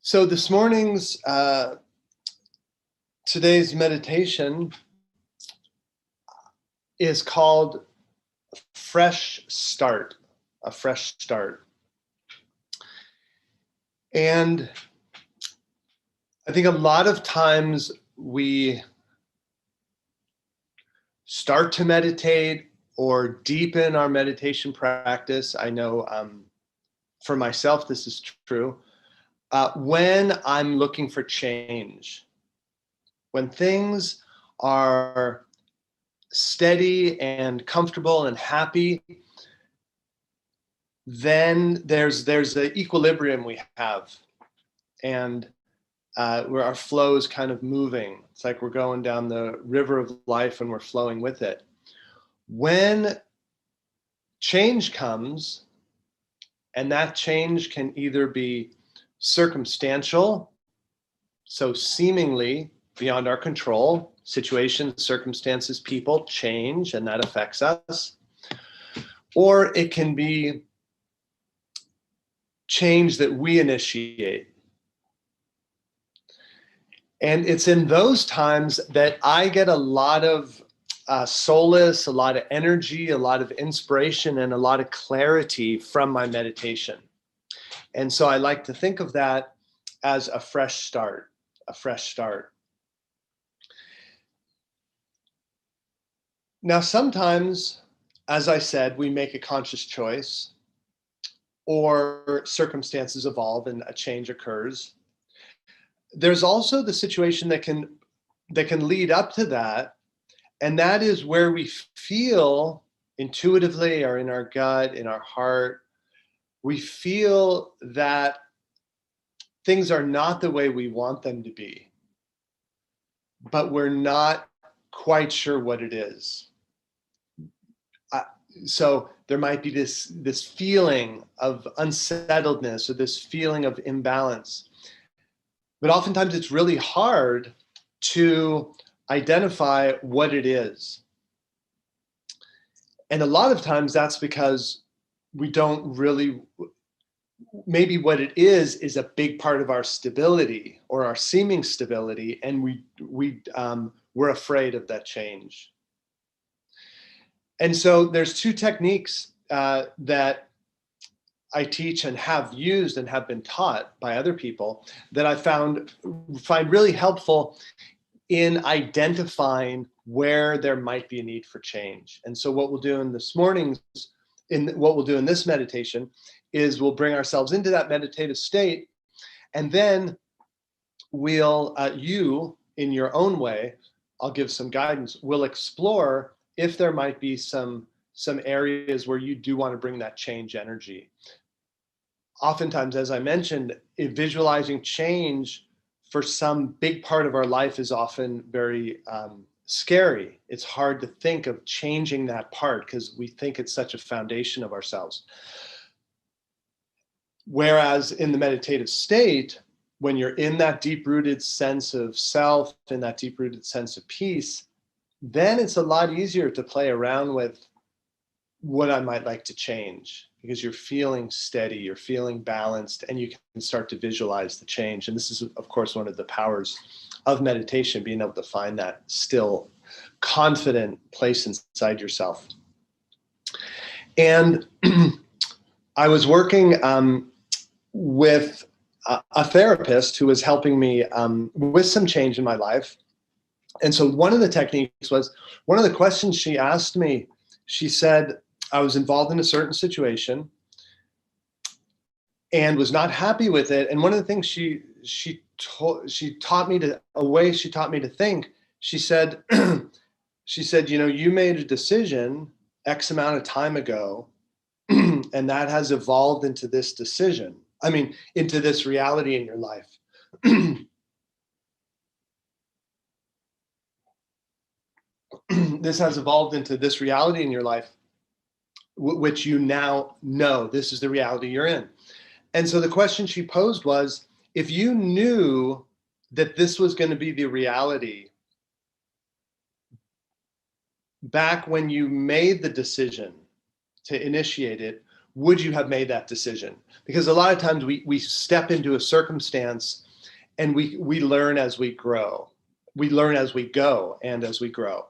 So this morning's, today's meditation is called Fresh Start, a fresh start. And I think a lot of times we start to meditate or deepen our meditation practice. I know for myself, this is true. When I'm looking for change, when things are steady and comfortable and happy, then there's the equilibrium we have, and where our flow is kind of moving. It's like we're going down the river of life and we're flowing with it. When change comes, and that change can either be circumstantial, so seemingly beyond our control, situations, circumstances, people change and that affects us, or it can be change that we initiate. And it's in those times that I get a lot of solace, a lot of energy, a lot of inspiration, and a lot of clarity from my meditation. And so I like to think of that as a fresh start, a fresh start. Now, sometimes, as I said, we make a conscious choice, or circumstances evolve and a change occurs. There's also the situation that can lead up to that, and that is where we feel intuitively, or in our gut, in our heart, we feel that things are not the way we want them to be, but we're not quite sure what it is. So there might be this feeling of unsettledness, or this feeling of imbalance. But oftentimes it's really hard to identify what it is. And a lot of times that's because we don't really, maybe what it is a big part of our stability, or our seeming stability, and we're afraid of that change. And so there's two techniques that I teach and have used and have been taught by other people that I find really helpful in identifying where there might be a need for change. And so what we'll do in this morning's, what we'll do in this meditation, is we'll bring ourselves into that meditative state, and then we'll, you in your own way, I'll give some guidance, we'll explore if there might be some areas where you do want to bring that change energy. Oftentimes, as I mentioned, visualizing change for some big part of our life is often very scary. It's hard to think of changing that part because we think it's such a foundation of ourselves. Whereas in the meditative state, when you're in that deep-rooted sense of self, in that deep-rooted sense of peace, then it's a lot easier to play around with what I might like to change, because you're feeling steady, you're feeling balanced, and you can start to visualize the change. And this is, of course, one of the powers of meditation, being able to find that still, confident place inside yourself. And I was working with a therapist who was helping me with some change in my life. And so one of the techniques was, one of the questions she asked me, she said, I was involved in a certain situation and was not happy with it. And one of the things she taught me to think, she said, you know, you made a decision X amount of time ago, and that has evolved into this decision. I mean, into this reality in your life. This has evolved into this reality in your life, which you now know this is the reality you're in. And so the question she posed was, if you knew that this was going to be the reality back when you made the decision to initiate it, would you have made that decision? Because a lot of times we step into a circumstance and we learn as we grow. We learn as we go and as we grow.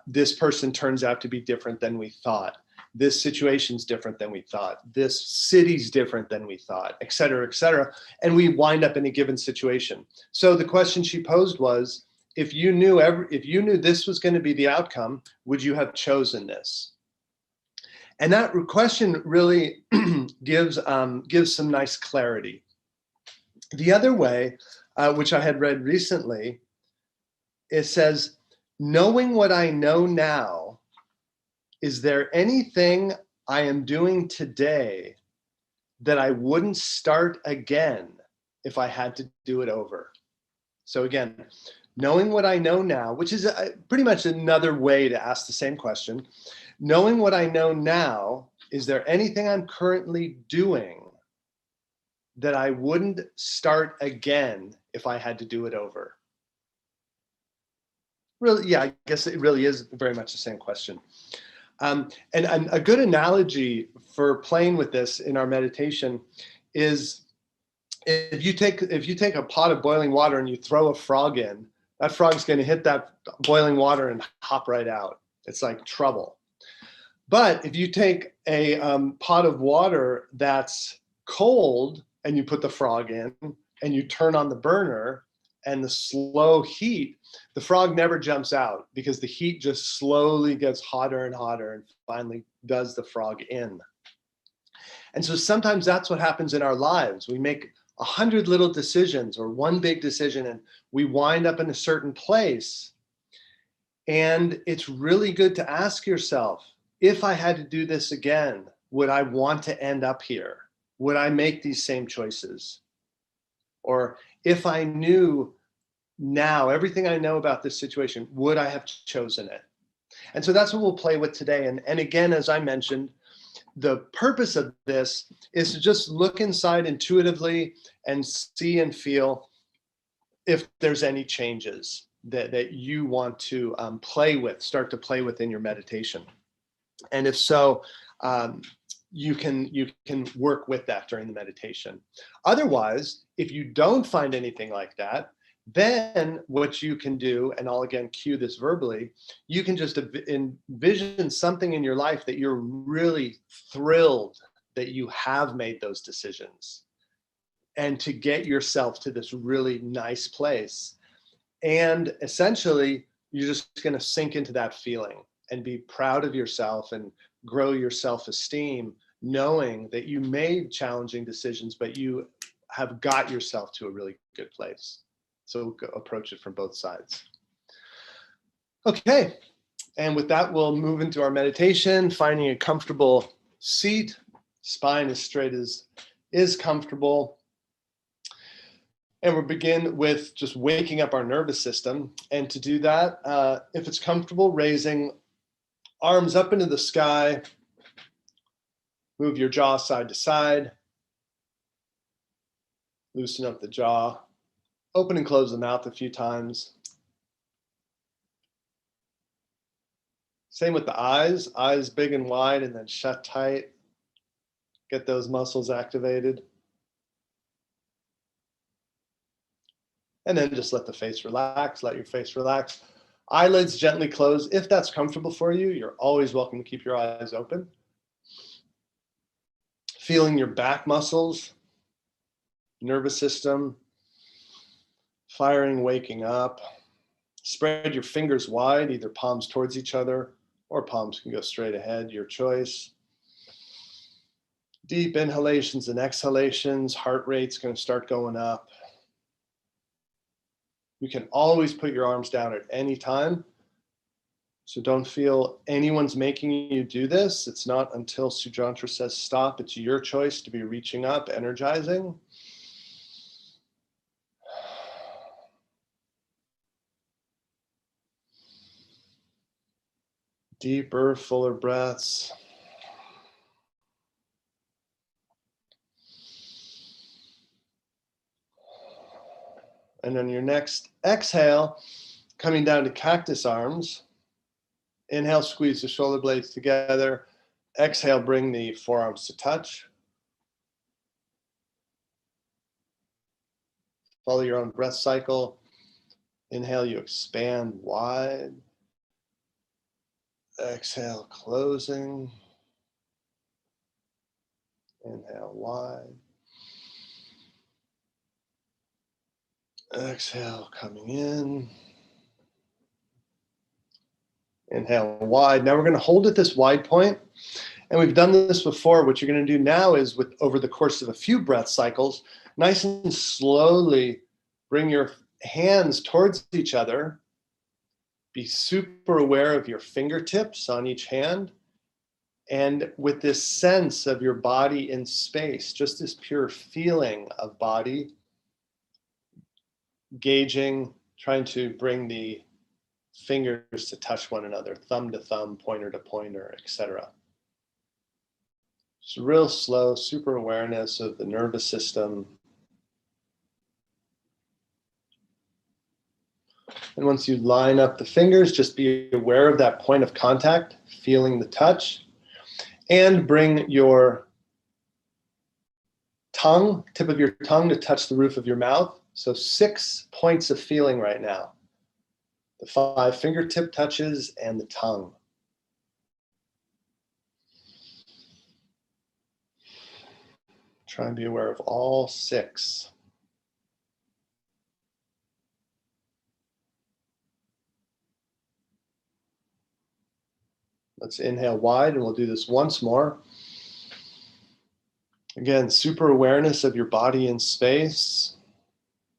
This person turns out to be different than we thought. This situation's different than we thought. This city's different than we thought, et cetera, et cetera. And we wind up in a given situation. So the question she posed was, if you knew this was going to be the outcome, would you have chosen this? And that question really gives some nice clarity. The other way, which I had read recently, it says, knowing what I know now, is there anything I am doing today that I wouldn't start again if I had to do it over? So again, knowing what I know now, which is pretty much another way to ask the same question. Knowing what I know now, is there anything I'm currently doing that I wouldn't start again if I had to do it over? Really, yeah, I guess it really is very much the same question. And a good analogy for playing with this in our meditation is if you take a pot of boiling water and you throw a frog in, that frog's going to hit that boiling water and hop right out. It's like trouble. But if you take a pot of water that's cold and you put the frog in and you turn on the burner and the slow heat, the frog never jumps out because the heat just slowly gets hotter and hotter and finally does the frog in. And so sometimes that's what happens in our lives. We make 100 little decisions or one big decision and we wind up in a certain place. And it's really good to ask yourself, if I had to do this again, would I want to end up here? Would I make these same choices? Or if I knew now everything I know about this situation, would I have chosen it? And so that's what we'll play with today. And again, as I mentioned, the purpose of this is to just look inside intuitively and see and feel if there's any changes that you want to start to play with in your meditation. And if so, you can work with that during the meditation. Otherwise, if you don't find anything like that, then what you can do, and I'll again cue this verbally, you can just envision something in your life that you're really thrilled that you have made those decisions, and to get yourself to this really nice place. And essentially, you're just going to sink into that feeling and be proud of yourself and grow your self-esteem, knowing that you made challenging decisions, but you have got yourself to a really good place. So approach it from both sides. Okay, and with that, we'll move into our meditation, finding a comfortable seat, spine as straight as is comfortable. And we'll begin with just waking up our nervous system. And to do that, if it's comfortable, raising arms up into the sky, move your jaw side to side, loosen up the jaw, open and close the mouth a few times. Same with the eyes big and wide and then shut tight. Get those muscles activated. And then just let the face relax, let your face relax. Eyelids gently close. If that's comfortable for you, you're always welcome to keep your eyes open. Feeling your back muscles, nervous system, firing, waking up. Spread your fingers wide, either palms towards each other or palms can go straight ahead, your choice. Deep inhalations and exhalations, heart rate's going to start going up. You can always put your arms down at any time. So don't feel anyone's making you do this. It's not until Sujantra says stop. It's your choice to be reaching up, energizing. Deeper, fuller breaths. And on your next exhale, coming down to cactus arms. Inhale, squeeze the shoulder blades together. Exhale, bring the forearms to touch. Follow your own breath cycle. Inhale, you expand wide. Exhale, closing. Inhale, wide. Exhale, coming in. Inhale, wide. Now we're going to hold at this wide point. And we've done this before. What you're going to do now is, over the course of a few breath cycles, nice and slowly bring your hands towards each other. Be super aware of your fingertips on each hand. And with this sense of your body in space, just this pure feeling of body, gauging, trying to bring the fingers to touch one another, thumb to thumb, pointer to pointer, etc. Just real slow, super awareness of the nervous system. And once you line up the fingers, just be aware of that point of contact, feeling the touch, and bring your tongue, tip of your tongue, to touch the roof of your mouth. So 6 points of feeling right now. The 5 fingertip touches and the tongue. Try and be aware of all 6. Let's inhale wide, and we'll do this once more. Again, super awareness of your body in space,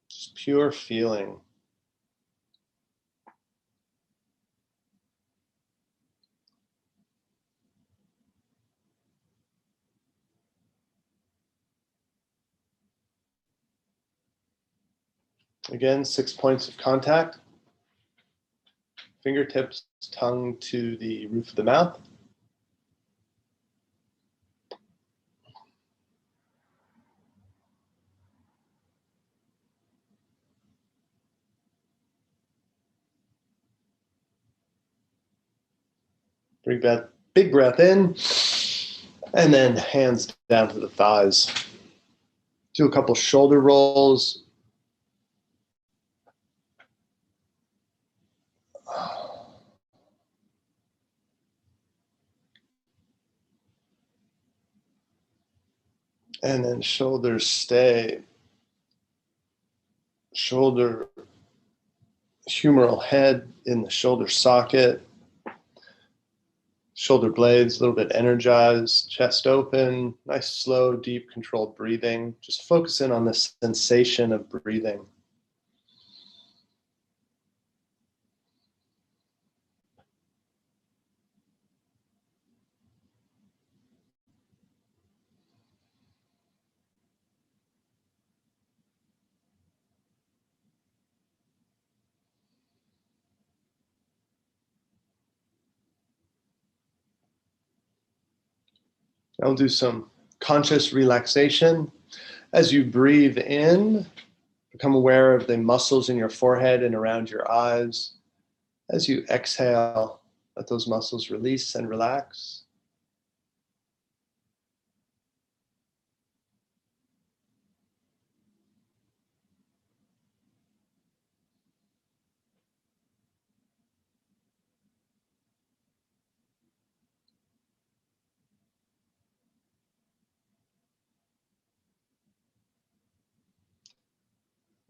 just pure feeling. Again, 6 points of contact. Fingertips, tongue to the roof of the mouth. Big breath in, and then hands down to the thighs. Do a couple shoulder rolls. And then shoulders stay. Shoulder, humeral head in the shoulder socket. Shoulder blades a little bit energized, chest open, nice, slow, deep, controlled breathing. Just focus in on the sensation of breathing. I'll do some conscious relaxation. As you breathe in, become aware of the muscles in your forehead and around your eyes. As you exhale, let those muscles release and relax.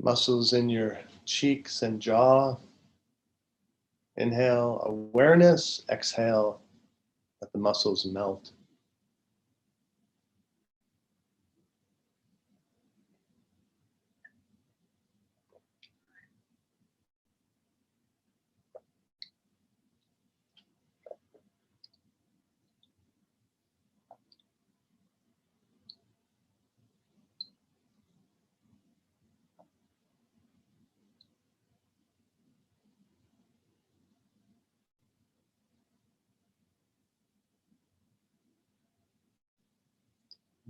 Muscles in your cheeks and jaw. Inhale, awareness. Exhale, let the muscles melt.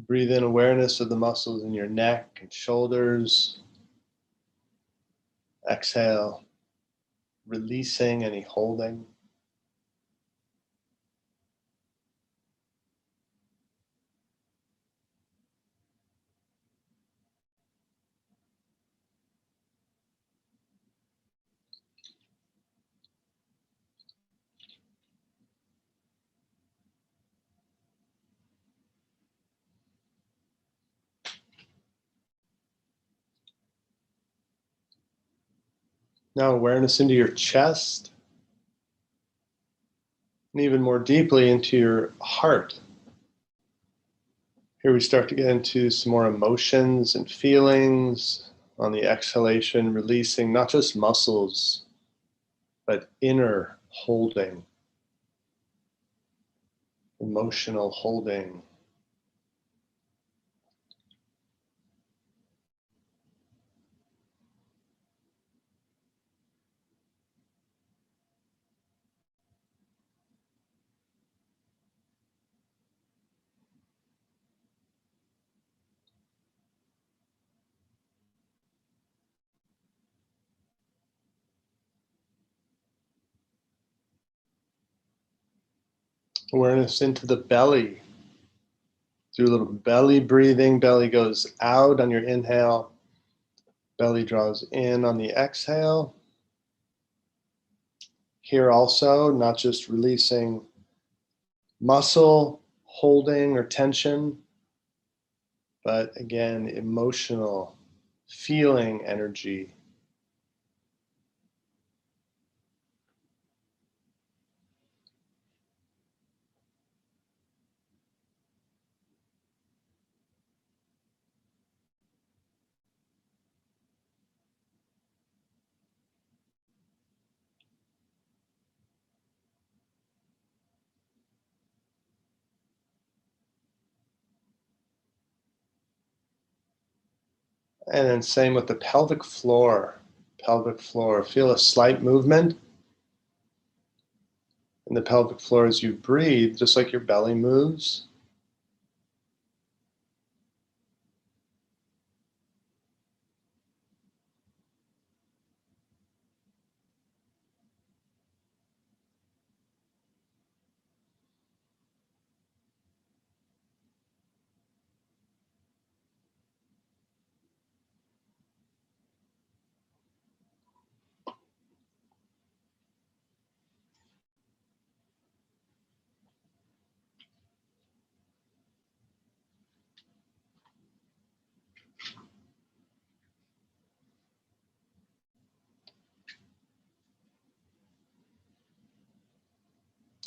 Breathe in awareness of the muscles in your neck and shoulders. Exhale, releasing any holding. Now awareness into your chest, and even more deeply into your heart. Here we start to get into some more emotions and feelings. On the exhalation, releasing not just muscles, but inner holding, emotional holding. Awareness into the belly. Do a little belly breathing. Belly goes out on your inhale. Belly draws in on the exhale. Here also, not just releasing muscle holding or tension, but again, emotional, feeling energy. And then same with the pelvic floor. Pelvic floor. Feel a slight movement in the pelvic floor as you breathe, just like your belly moves.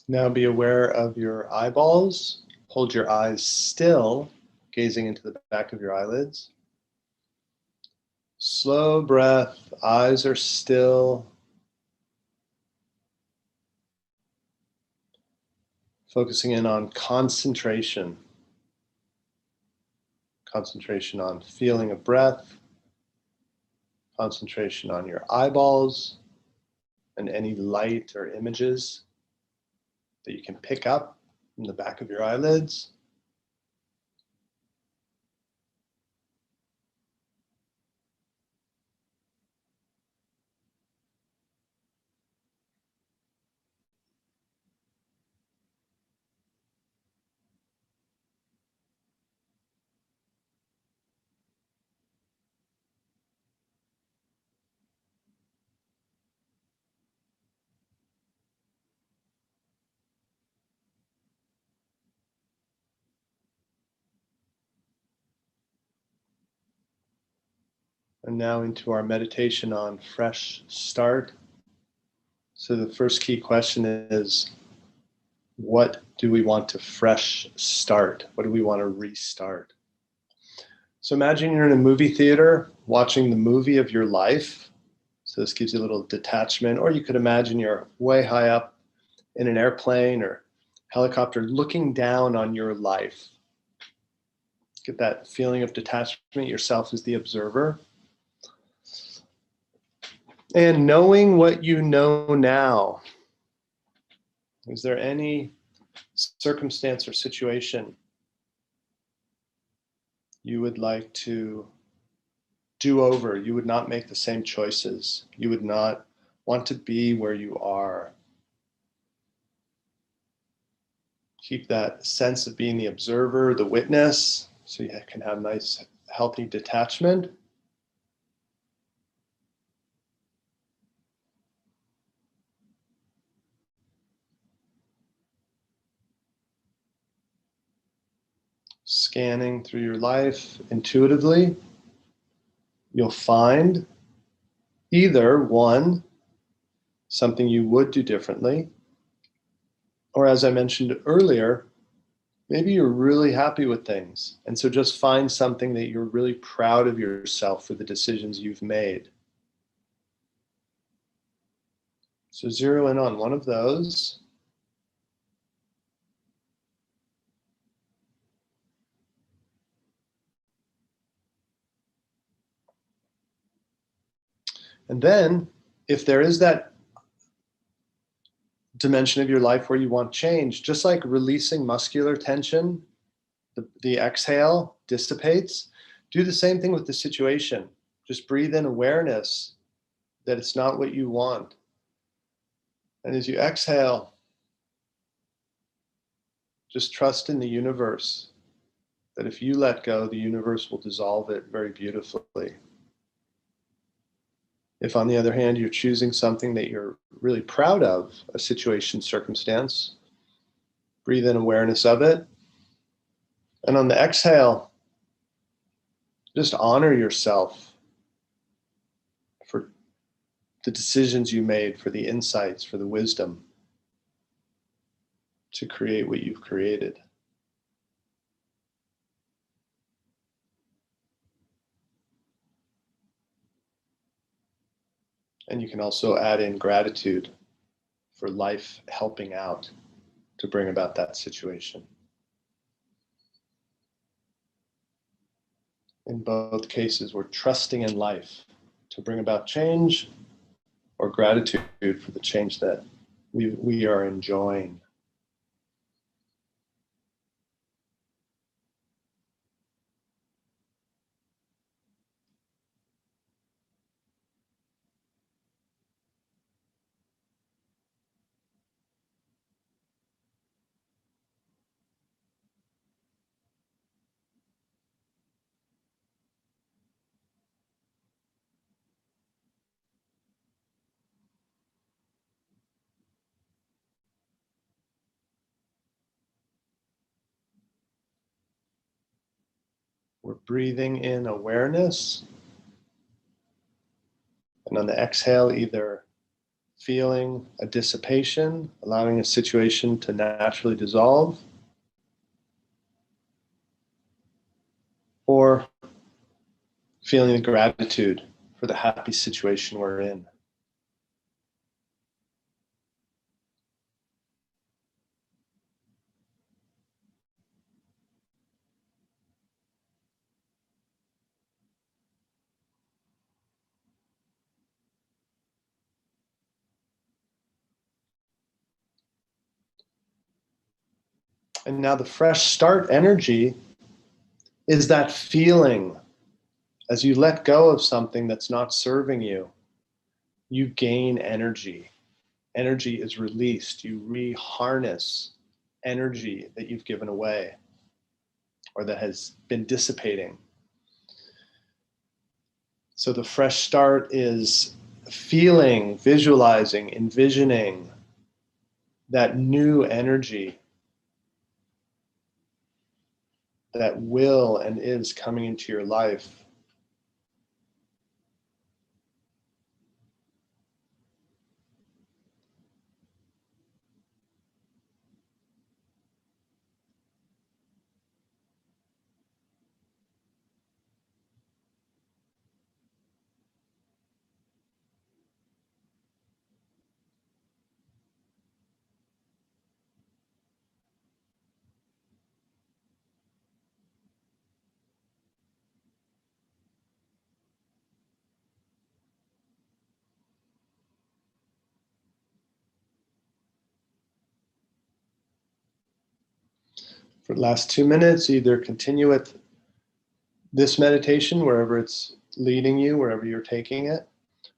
Now be aware of your eyeballs. Hold your eyes still, gazing into the back of your eyelids. Slow breath, eyes are still. Focusing in on concentration. Concentration on feeling of breath. Concentration on your eyeballs and any light or images that you can pick up from the back of your eyelids. And now into our meditation on fresh start. So the first key question is, what do we want to fresh start? What do we want to restart? So imagine you're in a movie theater watching the movie of your life. So this gives you a little detachment, or you could imagine you're way high up in an airplane or helicopter looking down on your life. Get that feeling of detachment, yourself as the observer. And knowing what you know now, is there any circumstance or situation you would like to do over? You would not make the same choices. You would not want to be where you are. Keep that sense of being the observer, the witness, so you can have nice, healthy detachment. Scanning through your life intuitively, you'll find Either one, something you would do differently, or as I mentioned earlier, maybe you're really happy with things. And so just find something that you're really proud of yourself for the decisions you've made. So zero in on one of those. And then if there is that dimension of your life where you want change, just like releasing muscular tension, the exhale dissipates, do the same thing with the situation. Just breathe in awareness that it's not what you want. And as you exhale, just trust in the universe that if you let go, the universe will dissolve it very beautifully. If, on the other hand, you're choosing something that you're really proud of, a situation, circumstance, breathe in awareness of it. And on the exhale, just honor yourself for the decisions you made, for the insights, for the wisdom to create what you've created. And you can also add in gratitude for life helping out to bring about that situation. In both cases, we're trusting in life to bring about change, or gratitude for the change that we are enjoying. We're breathing in awareness, and on the exhale, either feeling a dissipation, allowing a situation to naturally dissolve, or feeling the gratitude for the happy situation we're in. And now the fresh start energy is that feeling as you let go of something that's not serving you, you gain energy. Energy is released. You re-harness energy that you've given away or that has been dissipating. So the fresh start is feeling, visualizing, envisioning that new energy that will and is coming into your life. For the last 2 minutes, either continue with this meditation wherever it's leading you, wherever you're taking it,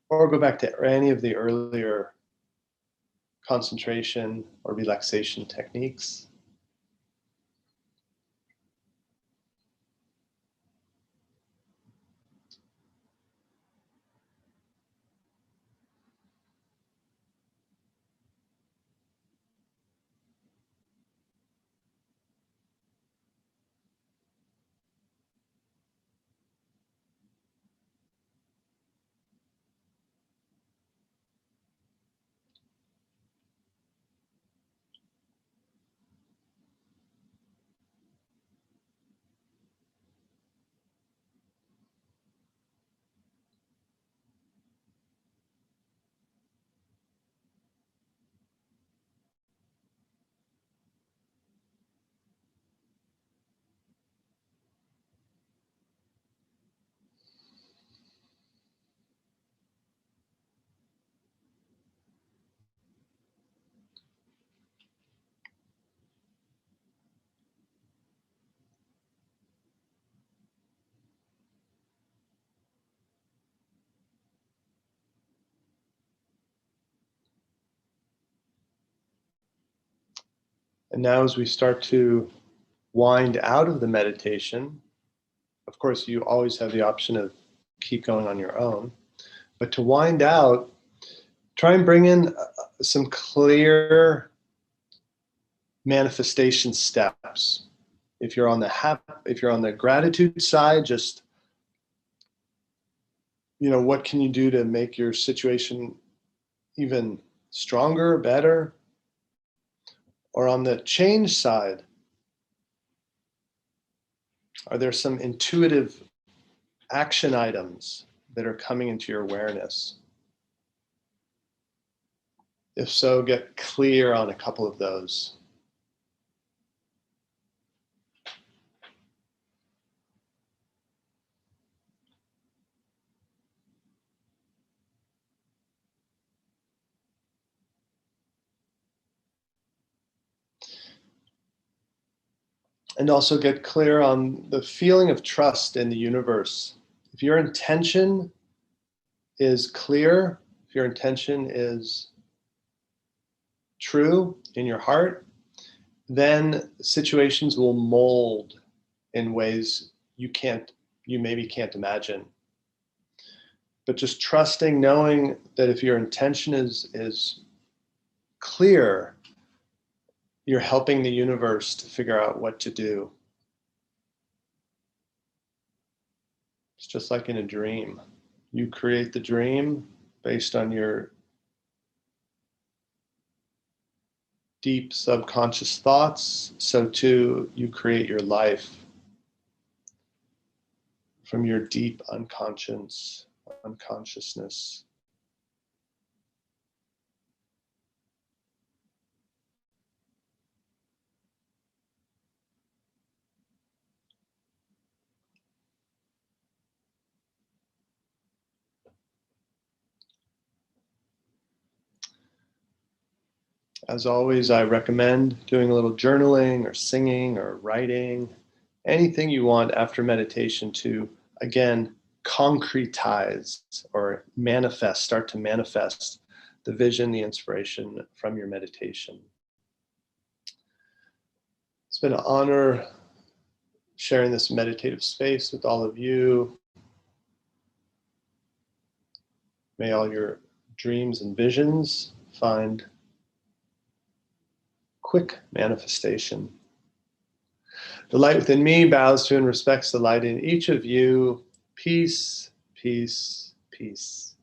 or go back to any of the earlier concentration or relaxation techniques. And now as we start to wind out of the meditation, of course, you always have the option of keep going on your own, but to wind out, try and bring in some clear manifestation steps. If you're on the gratitude side, just, what can you do to make your situation even stronger, better? Or on the change side, are there some intuitive action items that are coming into your awareness? If so, get clear on a couple of those. And also get clear on the feeling of trust in the universe. If your intention is clear, if your intention is true in your heart, then situations will mold in ways you maybe can't imagine. But just trusting, knowing that if your intention is clear, you're helping the universe to figure out what to do. It's just like in a dream. You create the dream based on your deep subconscious thoughts, so too you create your life from your deep unconsciousness. As always, I recommend doing a little journaling or singing or writing, anything you want after meditation to, again, concretize or start to manifest the vision, the inspiration from your meditation. It's been an honor sharing this meditative space with all of you. May all your dreams and visions find quick manifestation. The light within me bows to and respects the light in each of you. Peace, peace, peace.